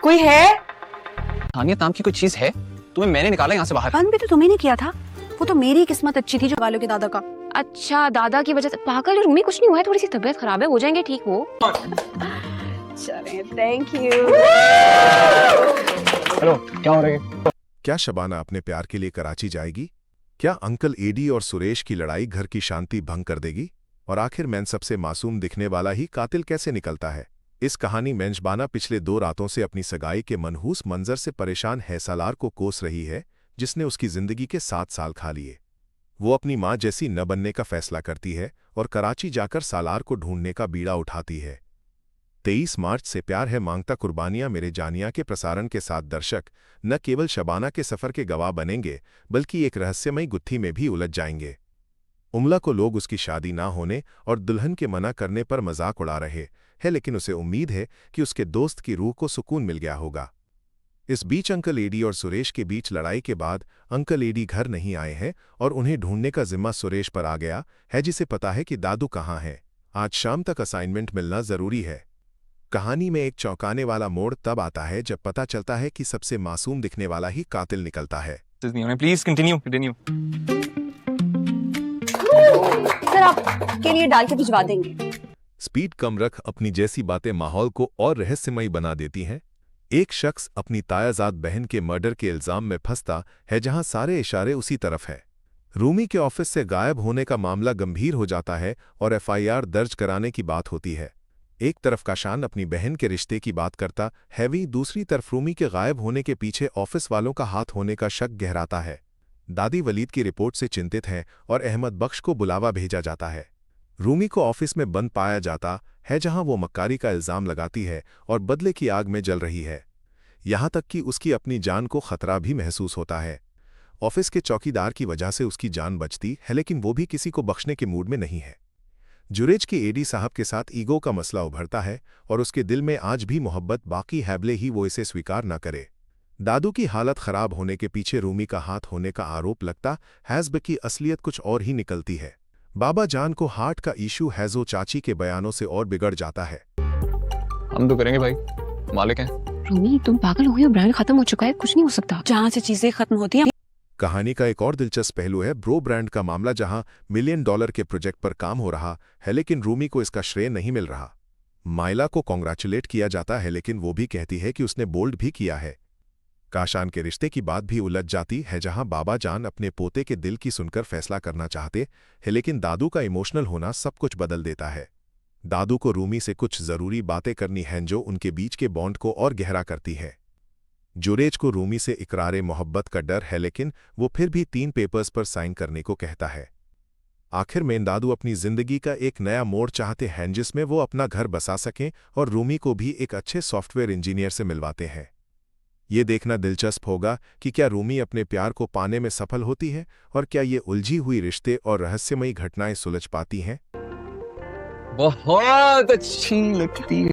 कोई है? हानियत नाम की कोई चीज है? तुम्हें मैंने निकाला यहाँ से बाहर। बंद भी तो तुम्हें नहीं किया था। वो तो मेरी किस्मत अच्छी थी जो वालों के दादा का। अच्छा, दादा की वजह से पागल है रूमी, कुछ नहीं हुआ है, थोड़ी सी तबीयत खराब है, हो जाएंगे ठीक वो। चले, थैंक यू। हेलो, क्या हो रहा है? क्या शबाना अपने प्यार के लिए कराची जाएगी? क्या अंकल एडी और सुरेश की लड़ाई घर की शांति भंग कर देगी? और आखिर मैन सबसे मासूम दिखने वाला ही कातिल कैसे निकलता है? इस कहानी में शबाना पिछले 2 रातों से अपनी सगाई के मनहूस मंजर से परेशान है सालार को कोस रही है, जिसने उसकी जिंदगी के 7 साल खा लिए। वो अपनी मां जैसी न बनने का फैसला करती है और कराची जाकर सालार को ढूंढने का बीड़ा उठाती है। 23 मार्च से प्यार है मांगता कुर्बानियां मेरे जानिया के प्रसारण के साथ दर्शक न केवल शबाना के सफर के गवाह बनेंगे, बल्कि एक रहस्यमयी गुत्थी में भी उलझ जाएंगे। उमला को लोग उसकी शादी ना होने और दुल्हन के मना करने पर मजाक उड़ा रहे हैं, लेकिन उसे उम्मीद है कि उसके दोस्त की रूह को सुकून मिल गया होगा। इस बीच अंकल एडी और सुरेश के बीच लड़ाई के बाद अंकल एडी घर नहीं आए हैं और उन्हें ढूंढने का जिम्मा सुरेश पर आ गया है, जिसे पता है कि दादू कहाँ है। आज शाम तक असाइनमेंट मिलना जरूरी है। कहानी में एक चौंकाने वाला मोड़ तब आता है जब पता चलता है कि सबसे मासूम दिखने वाला ही कातिल निकलता है। Please continue. सर, आपके लिए डाल के भिजवा देंगे। स्पीड कम रख अपनी जैसी बातें माहौल को और रहस्यमयी बना देती हैं। एक शख्स अपनी तायाजाद बहन के मर्डर के इल्जाम में फंसता है, जहां सारे इशारे उसी तरफ है। रूमी के ऑफिस से गायब होने का मामला गंभीर हो जाता है और एफआईआर दर्ज कराने की बात होती है। एक तरफ काशान अपनी बहन के रिश्ते की बात करता है, दूसरी तरफ रूमी के गायब होने के पीछे ऑफिस वालों का हाथ होने का शक गहराता है। दादी वलीद की रिपोर्ट से चिंतित है और अहमद बख्श को बुलावा भेजा जाता है। रूमी को ऑफिस में बंद पाया जाता है, जहां वो मक्कारी का इल्जाम लगाती है और बदले की आग में जल रही है। यहां तक कि उसकी अपनी जान को खतरा भी महसूस होता है। ऑफिस के चौकीदार की वजह से उसकी जान बचती है, लेकिन वो भी किसी को बख्शने के मूड में नहीं है। जुरेज के एडी साहब के साथ ईगो का मसला उभरता है और उसके दिल में आज भी मोहब्बत बाकी है, भले ही वो इसे स्वीकार न करे। दादू की हालत खराब होने के पीछे रूमी का हाथ होने का आरोप लगता है, की असलियत कुछ और ही निकलती है। बाबा जान को हार्ट का इशू है, जो चाची के बयानों से और बिगड़ जाता है। हम तो करेंगे भाई, मालिक हैं। रूमी तुम पागल हो गई हो, ब्रांड खत्म हो चुका है, कुछ नहीं हो सकता। जहाँ से चीजें खत्म होती हैं। कहानी का एक और दिलचस्प पहलू है ब्रो ब्रांड का मामला, जहां $1 मिलियन के प्रोजेक्ट पर काम हो रहा है, लेकिन रूमी को इसका श्रेय नहीं मिल रहा। माइला को कॉन्ग्रेचुलेट किया जाता है, लेकिन वो भी कहती है कि उसने बोल्ड भी किया है। काशान के रिश्ते की बात भी उलझ जाती है, जहां बाबा जान अपने पोते के दिल की सुनकर फैसला करना चाहते हैं, लेकिन दादू का इमोशनल होना सब कुछ बदल देता है। दादू को रूमी से कुछ जरूरी बातें करनी हैं, जो उनके बीच के बॉन्ड को और गहरा करती है। जुरेज को रूमी से इकरारे मोहब्बत का डर है, लेकिन वो फिर भी 3 पेपर्स पर साइन करने को कहता है। आखिर में दादू अपनी जिंदगी का एक नया मोड़ चाहते हैं, जिसमें वो अपना घर बसा सकें और रूमी को भी एक अच्छे सॉफ्टवेयर इंजीनियर से मिलवाते हैं। ये देखना दिलचस्प होगा कि क्या रूमी अपने प्यार को पाने में सफल होती है और क्या ये उलझी हुई रिश्ते और रहस्यमयी घटनाएं सुलझ पाती हैं। बहुत अच्छी लगती है।